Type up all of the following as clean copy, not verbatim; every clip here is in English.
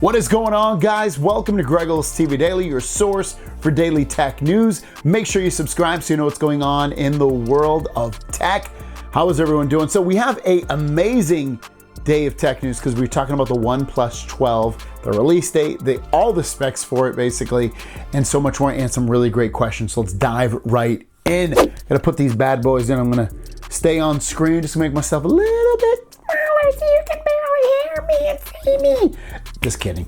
What is going on, guys? Welcome to Greggles TV Daily, your source for daily tech news. Make sure you subscribe so you know what's going on in the world of tech. How is everyone doing? So we have an amazing day of tech news because we're talking about the OnePlus 12, the release date, all the specs for it basically, and so much more, and some really great questions. So let's dive right in. Gotta put these bad boys in. I'm gonna stay on screen just to make myself a little bit smaller so you can barely hear me and see me. Just kidding.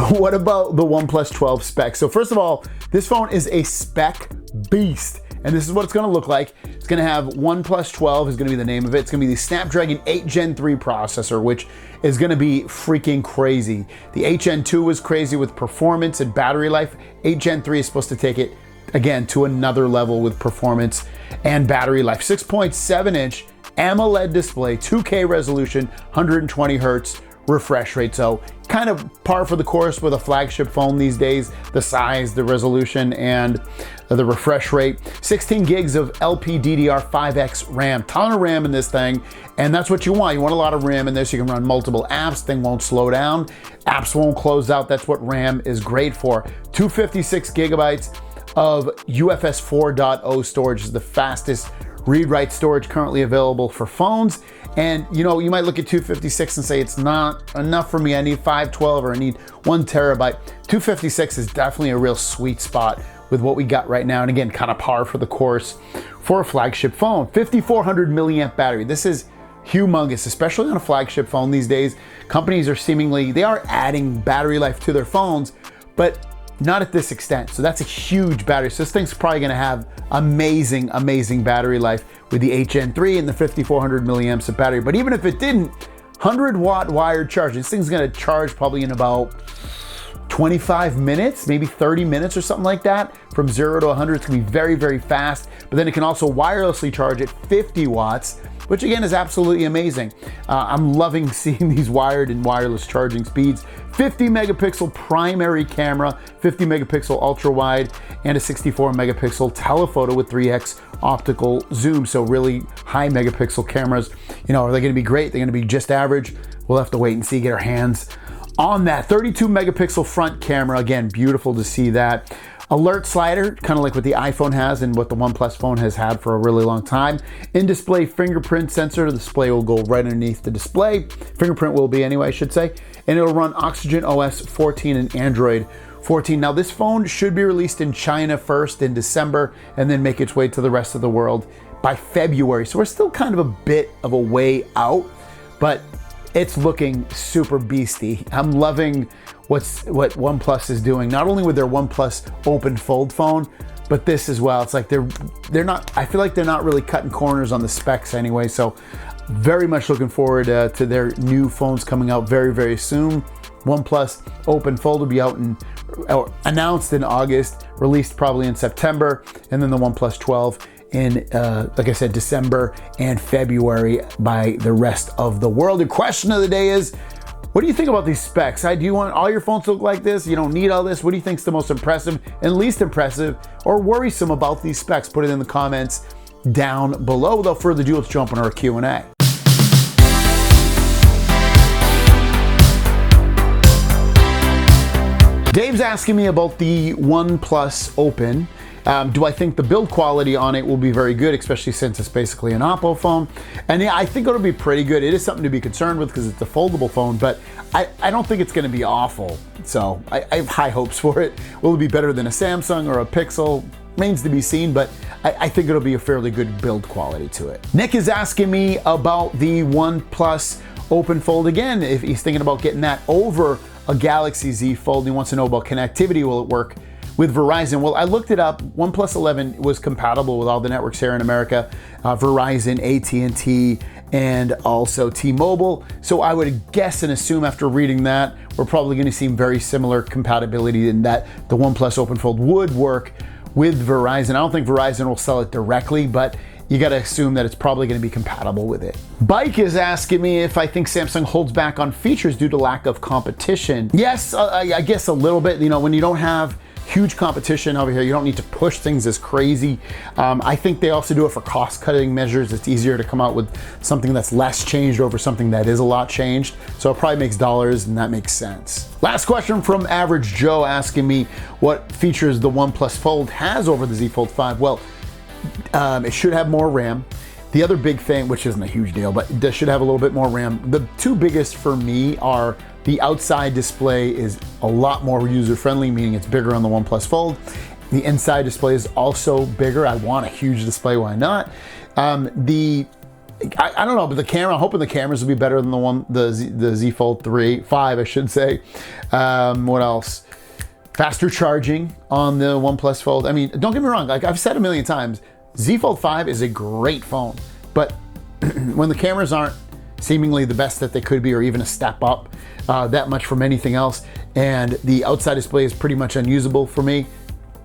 What about the OnePlus 12 specs? So first of all, this phone is a spec beast. And this is what it's gonna look like. It's gonna have OnePlus 12 is gonna be the name of it. It's gonna be the Snapdragon 8 Gen 3 processor, which is gonna be freaking crazy. The 8 Gen 2 was crazy with performance and battery life. 8 Gen 3 is supposed to take it, again, to another level with performance and battery life. 6.7-inch AMOLED display, 2K resolution, 120 hertz refresh rate. So kind of par for the course with a flagship phone these days, the size, the resolution, and the refresh rate. 16 gigs of LPDDR5X RAM, ton of RAM in this thing, and that's what you want. You want a lot of RAM in this. You can run multiple apps, thing won't slow down, apps won't close out. That's what RAM is great for. 256 gigabytes of UFS 4.0 storage is the fastest read-write storage currently available for phones. And you know, you might look at 256 and say it's not enough for me. I need 512 or I need 1 terabyte. 256 is definitely a real sweet spot with what we got right now. And again, kind of par for the course for a flagship phone. 5400 milliamp battery. This is humongous, especially on a flagship phone these days. Companies are they are adding battery life to their phones, but not at this extent. So that's a huge battery. So this thing's probably gonna have amazing, amazing battery life with the 8 Gen 3 and the 5400 milliamps of battery. But even if it didn't, 100-watt wired charge. This thing's gonna charge probably in about 25 minutes, maybe 30 minutes or something like that. From 0 to 100, it's gonna be very, very fast. But then it can also wirelessly charge at 50 watts, which again is absolutely amazing. I'm loving seeing these wired and wireless charging speeds. 50 megapixel primary camera, 50 megapixel ultra wide, and a 64 megapixel telephoto with 3x optical zoom. So really high megapixel cameras. You know, are they gonna be great? They're gonna be just average? We'll have to wait and see, get our hands on that. 32 megapixel front camera, again, beautiful to see that. Alert slider, kind of like what the iPhone has and what the OnePlus phone has had for a really long time. In-display fingerprint sensor, the display will go right underneath the display. Fingerprint will be anyway, I should say. And it'll run Oxygen OS 14 and Android 14. Now this phone should be released in China first in December and then make its way to the rest of the world by February. So we're still kind of a bit of a way out, but it's looking super beastie. I'm loving what OnePlus is doing, not only with their OnePlus Open Fold phone, but this as well. It's like they're not, I feel like they're not really cutting corners on the specs anyway. So very much looking forward to their new phones coming out very, very soon. OnePlus Open Fold will be out announced in August, released probably in September, and then the OnePlus 12 in, like I said, December and February by the rest of the world. The question of the day is, what do you think about these specs? Do you want all your phones to look like this? You don't need all this? What do you think is the most impressive and least impressive or worrisome about these specs? Put it in the comments down below. Without further ado, let's jump on our Q&A. Dave's asking me about the OnePlus Open. Do I think the build quality on it will be very good, especially since it's basically an Oppo phone? And yeah, I think it'll be pretty good. It is something to be concerned with because it's a foldable phone, but I don't think it's gonna be awful. So I have high hopes for it. Will it be better than a Samsung or a Pixel? Remains to be seen, but I think it'll be a fairly good build quality to it. Nick is asking me about the OnePlus Open Fold again, if he's thinking about getting that over a Galaxy Z Fold. He wants to know about connectivity. Will it work with Verizon? Well, I looked it up. OnePlus 11 was compatible with all the networks here in America, Verizon, AT&T, and also T-Mobile. So I would guess and assume after reading that, we're probably gonna see very similar compatibility in that the OnePlus Open Fold would work with Verizon. I don't think Verizon will sell it directly, but you gotta assume that it's probably gonna be compatible with it. Bike is asking me if I think Samsung holds back on features due to lack of competition. Yes, I guess a little bit. You know, when you don't have huge competition over here. You don't need to push things as crazy. I think they also do it for cost-cutting measures. It's easier to come out with something that's less changed over something that is a lot changed. So it probably makes dollars, and that makes sense. Last question from Average Joe asking me what features the OnePlus Fold has over the Z Fold 5. Well, it should have more RAM. The other big thing, which isn't a huge deal, but it should have a little bit more RAM. The two biggest for me are the outside display is a lot more user-friendly, meaning it's bigger on the OnePlus Fold. The inside display is also bigger. I want a huge display, why not? I don't know, but the camera, I'm hoping the cameras will be better than the Z Fold 5, I should say. What else? Faster charging on the OnePlus Fold. I mean, don't get me wrong, like I've said a million times, Z Fold 5 is a great phone, but when the cameras aren't seemingly the best that they could be, or even a step up that much from anything else, and the outside display is pretty much unusable for me,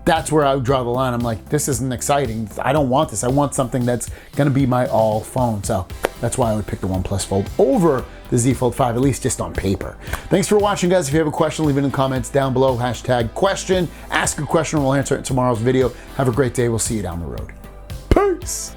that's where I would draw the line. I'm like, this isn't exciting. I don't want this. I want something that's gonna be my all phone. So that's why I would pick the OnePlus Fold over the Z Fold 5, at least just on paper. Thanks for watching, guys. If you have a question, leave it in the comments down below. #question. Ask a question, we'll answer it in tomorrow's video. Have a great day. We'll see you down the road. Peace.